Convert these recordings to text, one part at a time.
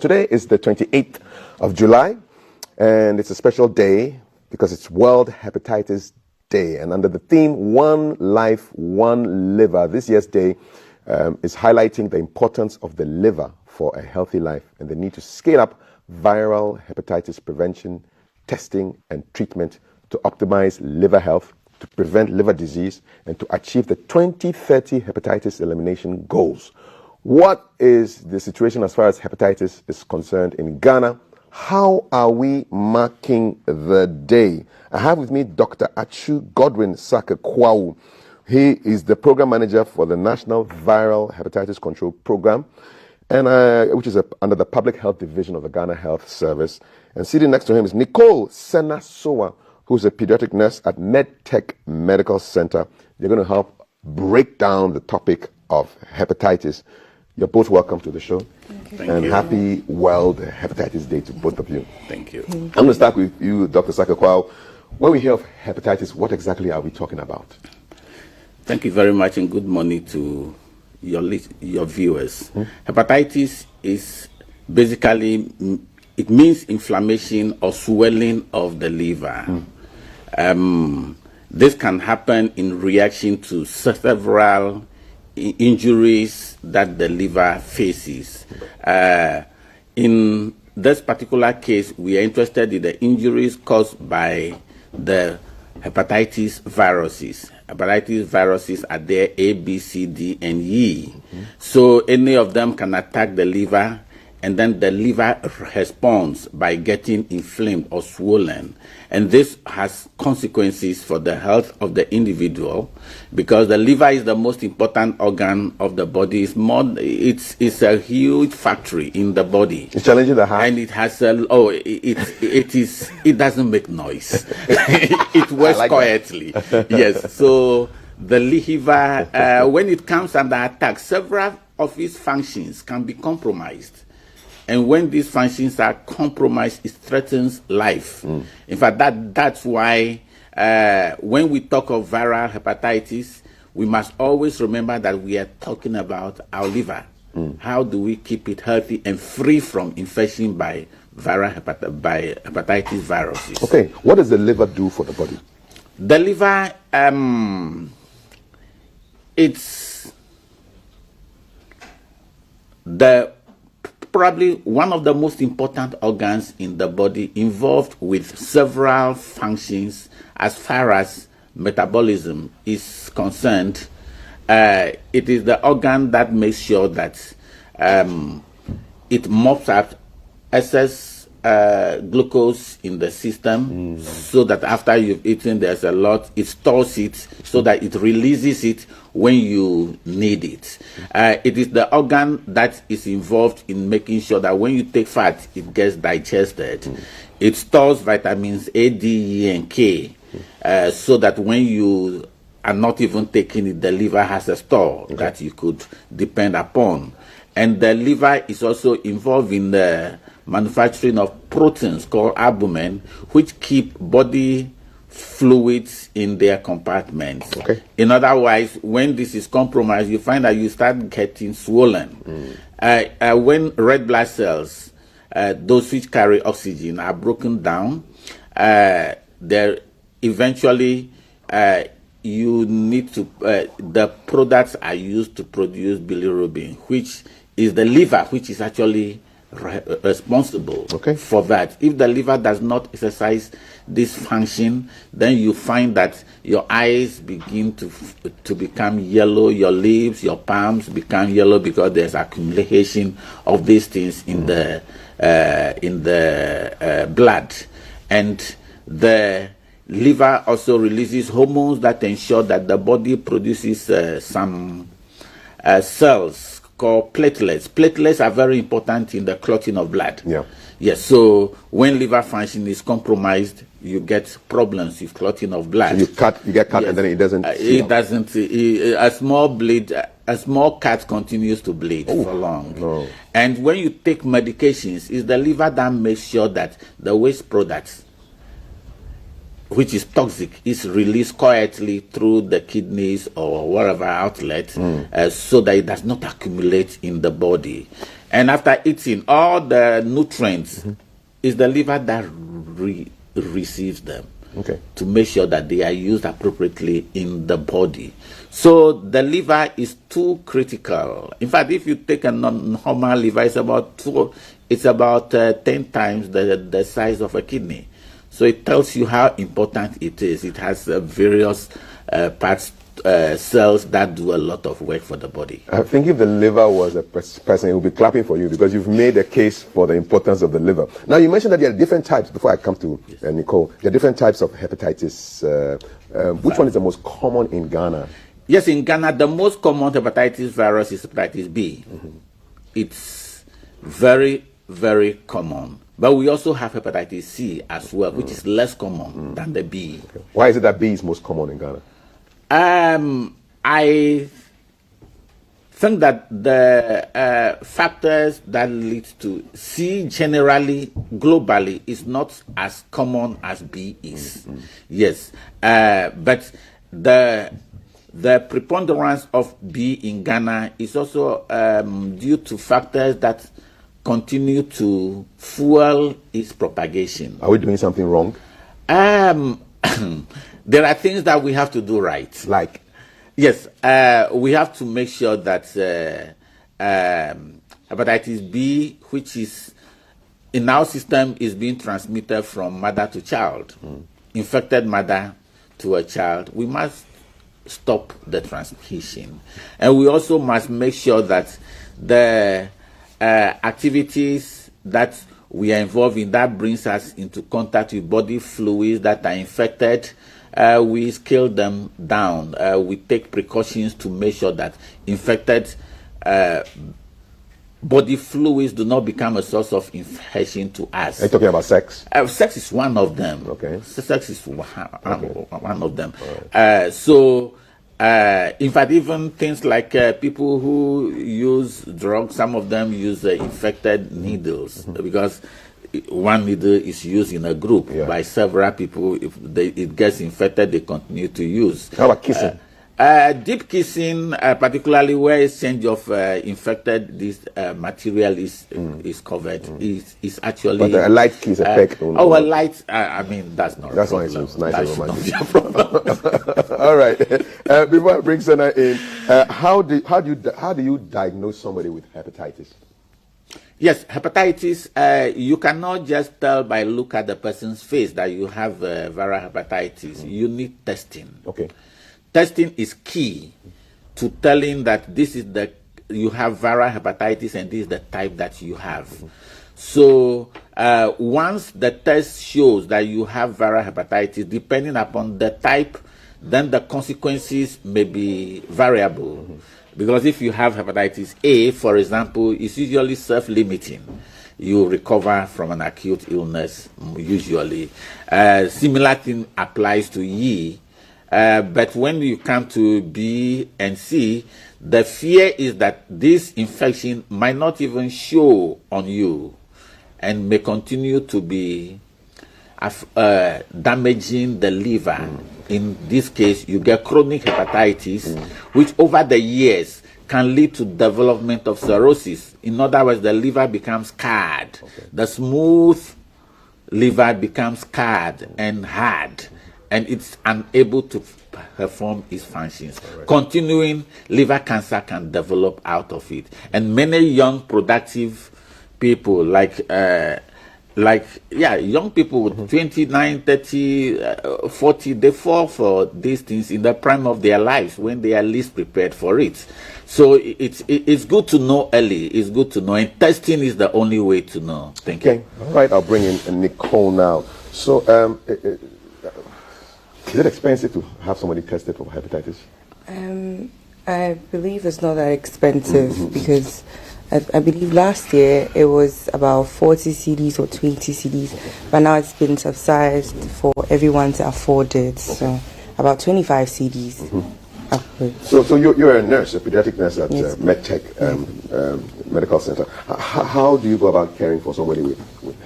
Today is the 28th of July, and it's a special day because it's World Hepatitis Day. And under the theme, One Life, One Liver, this year's day is highlighting the importance of the liver for a healthy life and the need to scale up viral hepatitis prevention, testing, and treatment to optimize liver health, to prevent liver disease, and to achieve the 2030 hepatitis elimination goals. What is the situation as far as hepatitis is concerned in Ghana? How are we marking the day? I have with me Dr. Achu Godwin Saka-Kwao. He is the program manager for the National Viral Hepatitis Control Program, and which is under the Public Health Division of the Ghana Health Service. And sitting next to him is Nicole Sena-Soa, who's a pediatric nurse at MedTech Medical Center. They're going to help break down the topic of hepatitis. You're both welcome to the show. Thank you. Happy World Hepatitis Day to both of you. Thank you. I'm going to start with you, Dr. Saka-Kwao. When we hear of hepatitis, what exactly are we talking about? Thank you very much, and good morning to your viewers. Hepatitis is basically, it means inflammation or swelling of the liver. This can happen in reaction to several injuries that the liver faces. In this particular case, we are interested in the injuries caused by the hepatitis viruses. Hepatitis viruses are there, A, B, C, D, and E. So any of them can attack the liver, and then the liver responds by getting inflamed or swollen. And this has consequences for the health of the individual, because the liver is the most important organ of the body. It's a huge factory in the body. It's challenging the heart. And it has it doesn't make noise. It works like quietly. Yes. So the liver, when it comes under attack, several of its functions can be compromised. And when these functions are compromised, it threatens life. In fact, that's why when we talk of viral hepatitis, we must always remember that we are talking about our liver. How do we keep it healthy and free from infection by viral hepatitis viruses? Okay, what does the liver do for the body? The liver, it's probably one of the most important organs in the body, involved with several functions as far as metabolism is concerned. It is the organ that makes sure that it mops up excess glucose in the system, so that after you've eaten there's a lot, it stores it so that it releases it when you need it. It is the organ that is involved in making sure that when you take fat, it gets digested. It stores vitamins A, D, E, and K, so that when you are not even taking it, the liver has a store that you could depend upon. And the liver is also involved in the manufacturing of proteins called albumin, which keep body fluids in their compartments. In other words, when this is compromised, you find that you start getting swollen. When red blood cells, those which carry oxygen, are broken down, eventually you need to, the products are used to produce bilirubin, which is the liver, which is actually responsible for that. If the liver does not exercise this function, then you find that your eyes begin to become yellow, your lips, your palms become yellow, because there's accumulation of these things in the blood. And the liver also releases hormones that ensure that the body produces some cells called platelets. Platelets are very important in the clotting of blood. Yes, so when liver function is compromised, you get problems with clotting of blood. So you get cut, and then it doesn't. A small cut continues to bleed for long. And when you take medications, it's the liver that makes sure that the waste products, which is toxic, is released quietly through the kidneys or whatever outlet, so that it does not accumulate in the body. And after eating, all the nutrients, is the liver that receives them. Okay. To make sure that they are used appropriately in the body. So the liver is too critical. In fact, if you take a normal liver, it's about 10 times the size of a kidney. So it tells you how important it is. It has various parts, cells that do a lot of work for the body. I think if the liver was a person, he would be clapping for you because you've made a case for the importance of the liver. Now, you mentioned that there are different types, before I come to Nicole, there are different types of hepatitis. Which one is the most common in Ghana? Yes, in Ghana, the most common hepatitis virus is hepatitis B. It's very, very common. But we also have hepatitis C as well, which is less common than the B. Okay. Why is it that B is most common in Ghana? I think that the factors that lead to C generally, globally, is not as common as B is. Yes, but the preponderance of B in Ghana is also due to factors that continue to fuel its propagation. Are we doing something wrong? There are things that we have to do right. Like? Yes, we have to make sure that hepatitis B, which is in our system, is being transmitted from mother to child, infected mother to a child. We must stop the transmission. And we also must make sure that the activities that we are involved in that brings us into contact with body fluids that are infected, we scale them down. We take precautions to make sure that infected body fluids do not become a source of infection to us. Are you talking about sex? Sex is one of them. Okay. Sex is one of them. Right. In fact, even things like people who use drugs, some of them use infected needles because one needle is used in a group by several people. If it gets infected, they continue to use. How about kissing? Deep kissing, particularly where exchange of infected this material is covered, is actually. But a light kiss, a peck. A light. I mean, that's not. That's a problem. Nice. Nice and romantic. Not a problem. All right. Before I bring Senna in, how do you diagnose somebody with hepatitis? Yes, hepatitis, you cannot just tell by look at the person's face that you have viral hepatitis. You need testing. Okay. Testing is key to telling that you have viral hepatitis and this is the type that you have. So once the test shows that you have viral hepatitis, depending upon the type, then the consequences may be variable. Because if you have hepatitis A, for example, it's usually self-limiting. You recover from an acute illness, usually. Similar thing applies to E. But when you come to B and C, the fear is that this infection might not even show on you and may continue to be damaging the liver. In this case, you get chronic hepatitis, which over the years can lead to development of cirrhosis. In other words, the liver becomes scarred. Okay. The smooth liver becomes scarred and hard, and it's unable to perform its functions. Right. Continuing liver cancer can develop out of it. And many young, productive people, young people with 29, 30, 40, they fall for these things in the prime of their lives when they are least prepared for it. So it's good to know early. It's good to know. And testing is the only way to know. Thank you. All right, I'll bring in Nicole now. So is it expensive to have somebody tested for hepatitis? I believe it's not that expensive because I believe last year it was about 40 cedis or 20 cedis, but now it's been subsidized for everyone to afford it. So about 25 cedis. So you're a nurse, a pediatric nurse at MedTech Medical Center. How do you go about caring for somebody with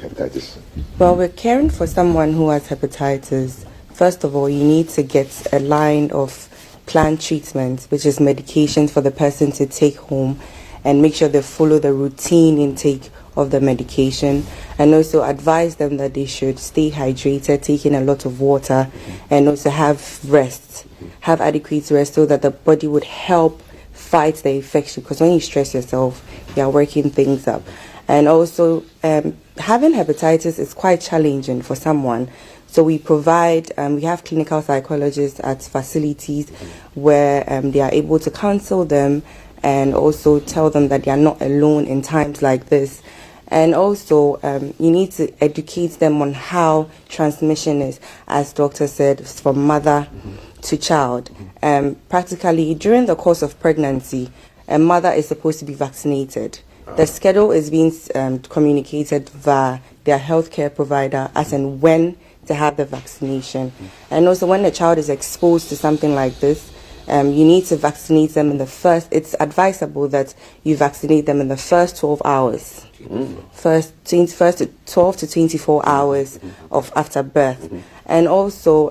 hepatitis? Well, we're caring for someone who has hepatitis. First of all, you need to get a line of planned treatment, which is medications for the person to take home. and make sure they follow the routine intake of the medication, and also advise them that they should stay hydrated, take in a lot of water, and also have rest, have adequate rest, so that the body would help fight the infection, because when you stress yourself, you are working things up. And also having hepatitis is quite challenging for someone, so we provide we have clinical psychologists at facilities where they are able to counsel them and also tell them that they are not alone in times like this. And also you need to educate them on how transmission is, as doctor said, from mother to child. Practically during the course of pregnancy, a mother is supposed to be vaccinated. The schedule is being communicated via their healthcare provider as and when to have the vaccination. And also when the child is exposed to something like this, you need to vaccinate them in the first, it's advisable that you vaccinate them in the first 12 hours. First 12 to 24 hours of after birth. And also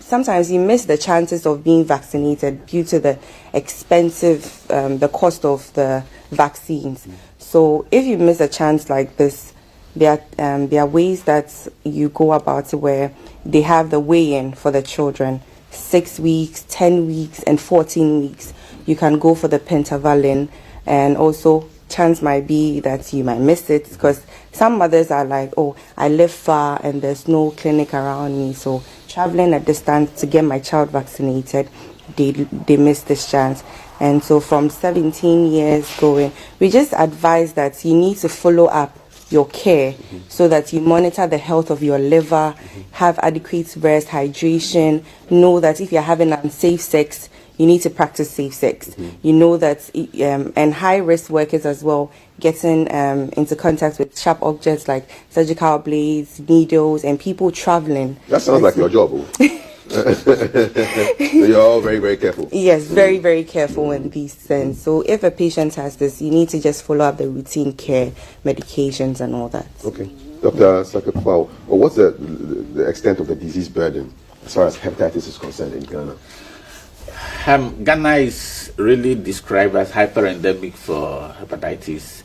sometimes you miss the chances of being vaccinated due to the expensive, the cost of the vaccines. So if you miss a chance like this, there are ways that you go about it where they have the weigh-in for the children, 6 weeks, 10 weeks, and 14 weeks. You can go for the pentavalent, and also chance might be that you might miss it, because some mothers are like, oh, I live far and there's no clinic around me, so traveling a distance to get my child vaccinated, they miss this chance. And so from 17 years going, we just advise that you need to follow up your care so that you monitor the health of your liver, have adequate rest, hydration, know that if you're having unsafe sex, you need to practice safe sex. You know that, and high-risk workers as well, getting into contact with sharp objects like surgical blades, needles, and people traveling. That sounds like your job. So you're all very, very careful. Yes, very, very careful in these sense. So if a patient has this, you need to just follow up the routine care, medications, and all that. Okay. Dr. Sakakwa, well, what's the extent of the disease burden as far as hepatitis is concerned in Ghana? Ghana is really described as hyperendemic for hepatitis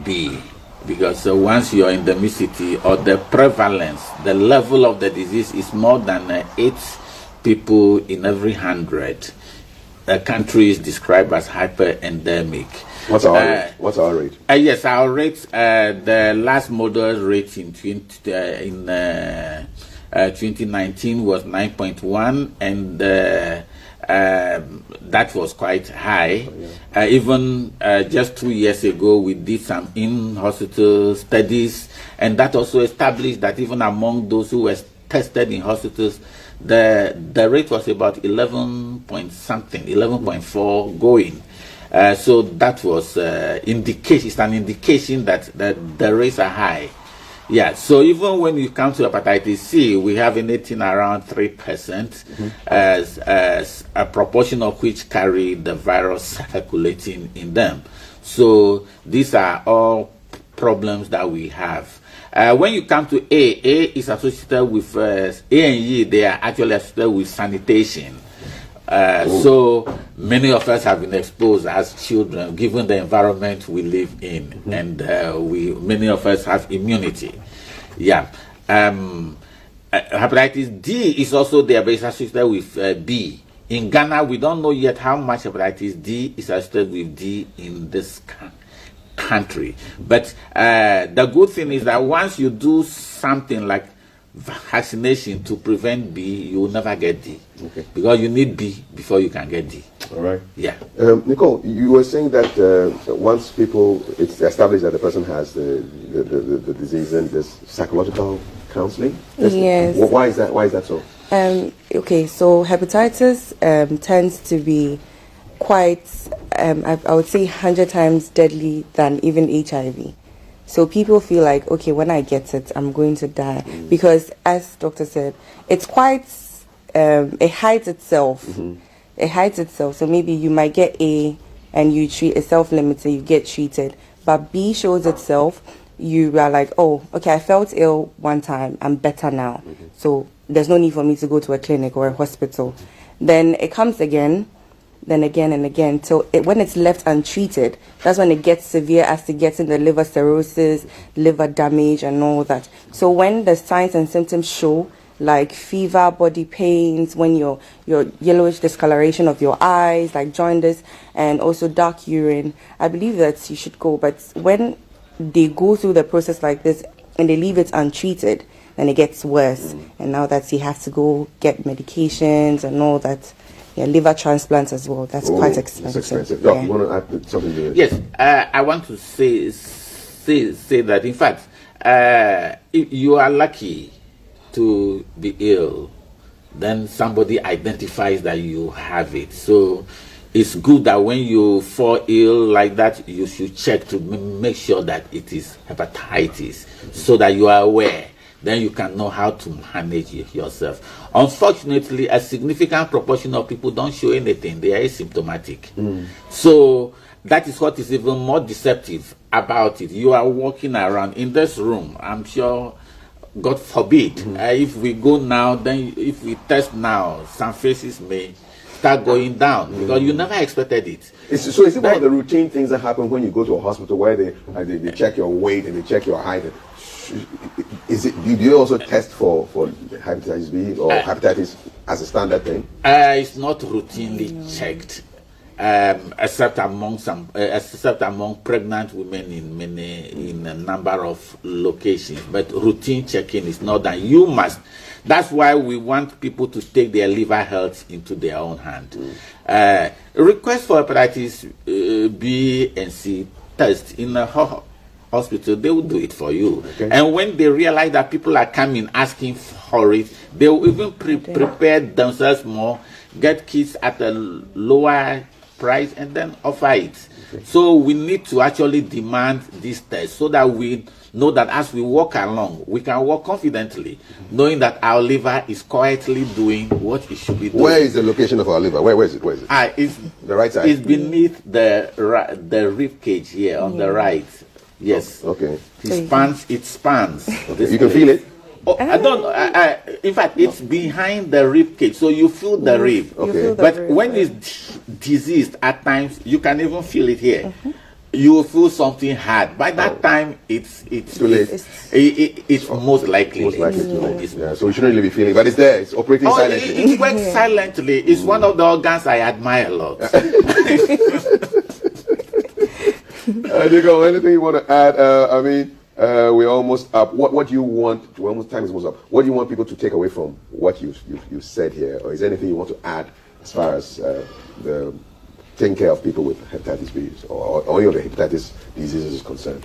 B, because once your endemicity or the prevalence, the level of the disease is more than 8 people in every 100. The country is described as hyperendemic. What's our rate? What's our rate? Yes, our rate, the last model rate in 2019 was 9.1, and that was quite high. Even just 2 years ago, we did some in-hospital studies, and that also established that even among those who were tested in hospitals, the rate was about 11 point something, 11.4 going. So that was indication. It's an indication that the rates are high. Yeah, so even when you come to hepatitis C, we have anything around 3%, as a proportion of which carry the virus circulating in them. So these are all problems that we have. When you come to A is associated with A and E. They are actually associated with sanitation. So many of us have been exposed as children, given the environment we live in, and many of us have immunity. Yeah. Hepatitis D is also there, but it's associated with B. In Ghana, we don't know yet how much hepatitis D is associated with D in this country. But the good thing is that once you do something like vaccination to prevent B, you will never get D. Okay. Because you need B before you can get D. All right. Yeah. Nicole, you were saying that once it's established that the person has the disease, and there's psychological counseling? Yes. Why is that? Why is that so? Okay, so hepatitis tends to be quite, I would say 100 times deadly than even HIV. So people feel like, okay, when I get it, I'm going to die. Because as doctor said, it's quite, it hides itself. It hides itself. So maybe you might get A and you treat, it's self-limited, you get treated. But B shows itself, you are like, oh, okay, I felt ill one time, I'm better now. So there's no need for me to go to a clinic or a hospital. Then it comes again, then again and again. So when it's left untreated, that's when it gets severe as to getting the liver cirrhosis, liver damage, and all that. So when the signs and symptoms show, like fever, body pains, when your yellowish discoloration of your eyes, like jaundice, and also dark urine, I believe that you should go. But when they go through the process like this and they leave it untreated, then it gets worse. And now that he has to go get medications and all that, liver transplants as well. That's quite expensive. It's expensive. Doc, you want to add something to it? Yes, I want to say that, in fact, if you are lucky to be ill, then somebody identifies that you have it. So it's good that when you fall ill like that, you should check to make sure that it is hepatitis, so that you are aware. Then you can know how to manage it yourself. Unfortunately, a significant proportion of people don't show anything. They are asymptomatic. So that is what is even more deceptive about it. You are walking around in this room. I'm sure, God forbid, if we go now, then if we test now, some faces may start going down because you never expected it. Is it one of the routine things that happen when you go to a hospital where they check your weight and they check your height? Do you also test for hepatitis B or hepatitis as a standard thing? It's not routinely checked, except among pregnant women in a number of locations. But routine checking is not done. You must. That's why we want people to take their liver health into their own hand. Request for hepatitis B and C test in a hospital, they will do it for you. Okay. And when they realize that people are coming asking for it, they will even prepare themselves more, get kits at a lower price, and then offer it. Okay. So we need to actually demand this test so that we know that as we walk along, we can walk confidently, knowing that our liver is quietly doing what it should be doing. Where is the location of our liver? Where is it? It's the right side. It's beneath the rib cage here on the right. Yes. Okay. It spans. You can feel it? Oh, I don't. In fact, it's behind the rib cage, so you feel the rib. Okay. But when it's diseased, at times you can even feel it here. You will feel something hard. By that time, it's too late. It's most likely. Most likely too late. Yeah. So we shouldn't really be feeling, but it's there. It's operating silently. It works silently. It's one of the organs I admire a lot. Nico, anything you want to add? We're almost up. What do you want? Time is almost up. What do you want people to take away from what you said here, or is there anything you want to add as far as the taking care of people with hepatitis B or any of the hepatitis diseases is concerned?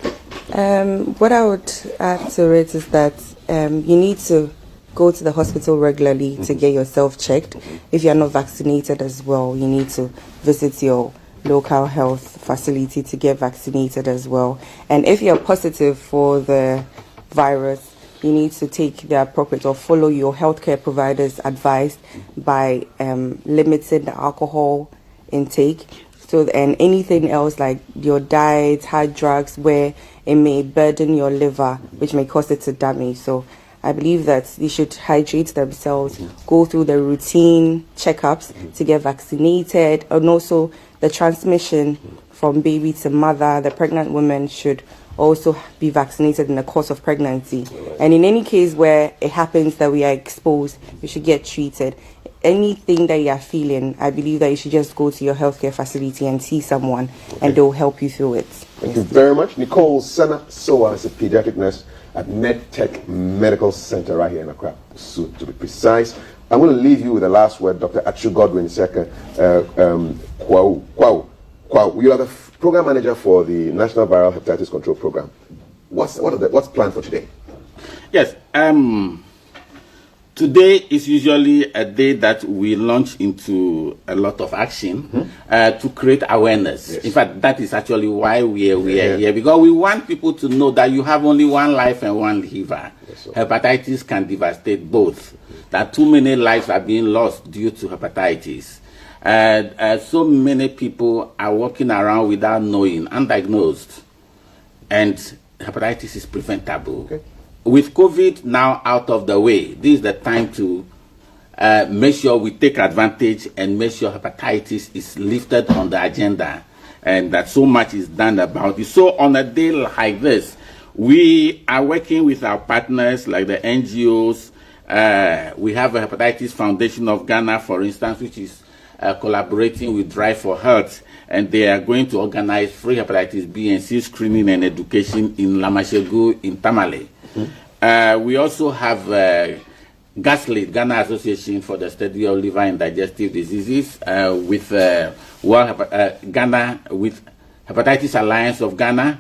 What I would add to it is that you need to go to the hospital regularly to get yourself checked. If you're not vaccinated as well, you need to visit your local health facility to get vaccinated as well. And if you're positive for the virus, you need to take the appropriate or follow your healthcare provider's advice by limiting the alcohol intake. So, and anything else like your diet, hard drugs, where it may burden your liver, which may cause it to damage. So I believe that they should hydrate themselves, go through the routine checkups to get vaccinated, and also the transmission from baby to mother. The pregnant woman should also be vaccinated in the course of pregnancy. And in any case where it happens that we are exposed, we should get treated. Anything that you are feeling, I believe that you should just go to your healthcare facility and see someone, and they'll help you through it. Thank you very much. Nicole Senna Soa is a pediatric nurse at MedTech Medical Center right here in Accra, to be precise. I'm going to leave you with the last word, Dr. Achu Godwin Seka. You are the program manager for the National Viral Hepatitis Control Program. What's planned for today? Yes. Today is usually a day that we launch into a lot of action to create awareness. Yes. In fact, that is actually why we are here, because we want people to know that you have only one life and one liver. Yes, hepatitis can devastate both. That too many lives are being lost due to hepatitis. So many people are walking around without knowing, undiagnosed, and hepatitis is preventable. Okay. With COVID now out of the way, this is the time to make sure we take advantage and make sure hepatitis is lifted on the agenda, and that so much is done about it. So on a day like this, we are working with our partners like the NGOs. We have a Hepatitis Foundation of Ghana, for instance, which is collaborating with Drive for Health, and they are going to organize free hepatitis B and C screening and education in Lamashegu in Tamale. We also have GASLID, Ghana Association for the Study of Liver and Digestive Diseases, with Ghana, with Hepatitis Alliance of Ghana.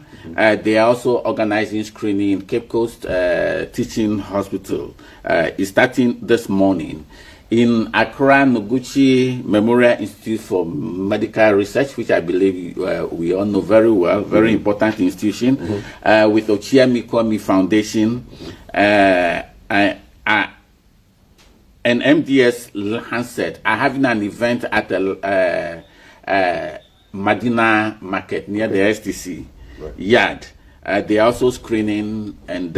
They are also organizing screening in Cape Coast Teaching Hospital. It's starting this morning. In Accra, Noguchi Memorial Institute for Medical Research, which I believe we all know very well, very important institution, with Ochia Mikomi Foundation, and MDS Lancet are having an event at the Madina Market near the STC yard. They are also screening and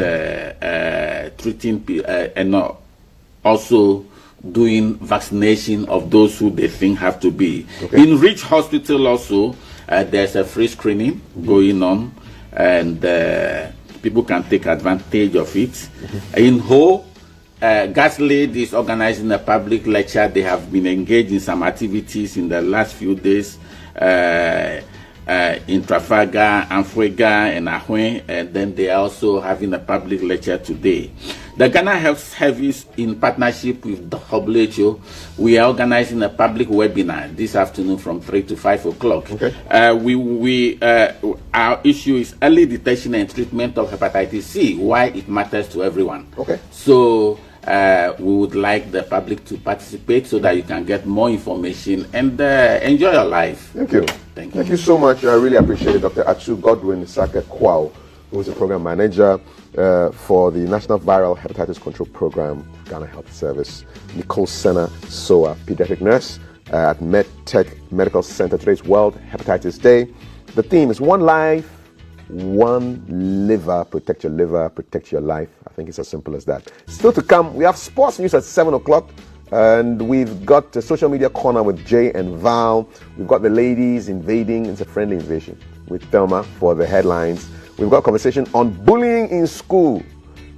treating and also doing vaccination of those who they think have to be. In Rich Hospital also, there's a free screening going on, and people can take advantage of it. In Ho, GASLID is organizing a public lecture. They have been engaged in some activities in the last few days in Trafalgar, Anfuega, and Ahwe, and then they are also having a public lecture today. The Ghana Health Service, in partnership with the WHO, we are organizing a public webinar this afternoon from 3 to 5 o'clock. Our issue is early detection and treatment of hepatitis C, why it matters to everyone. So we would like the public to participate so that you can get more information and enjoy your life. Thank you. Thank you. Thank you so much. I really appreciate it, Dr. Atsu Godwin Saka Kwao, who is the program manager for the National Viral Hepatitis Control Program, Ghana Health Service. Nicole Senna Soa, pediatric nurse at MedTech Medical Center. Today's World Hepatitis Day. The theme is one life, one liver. Protect your liver, protect your life. I think it's as simple as that. Still to come, we have sports news at 7 o'clock. And we've got the social media corner with Jay and Val. We've got the ladies invading. It's a friendly invasion with Thelma for the headlines. We've got a conversation on bullying in school.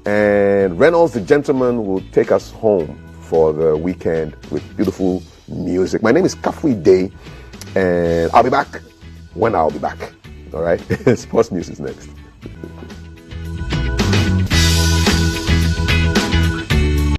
And Reynolds, the gentleman, will take us home for the weekend with beautiful music. My name is Kafui Day, and I'll be back when I'll be back. All right? Sports news is next.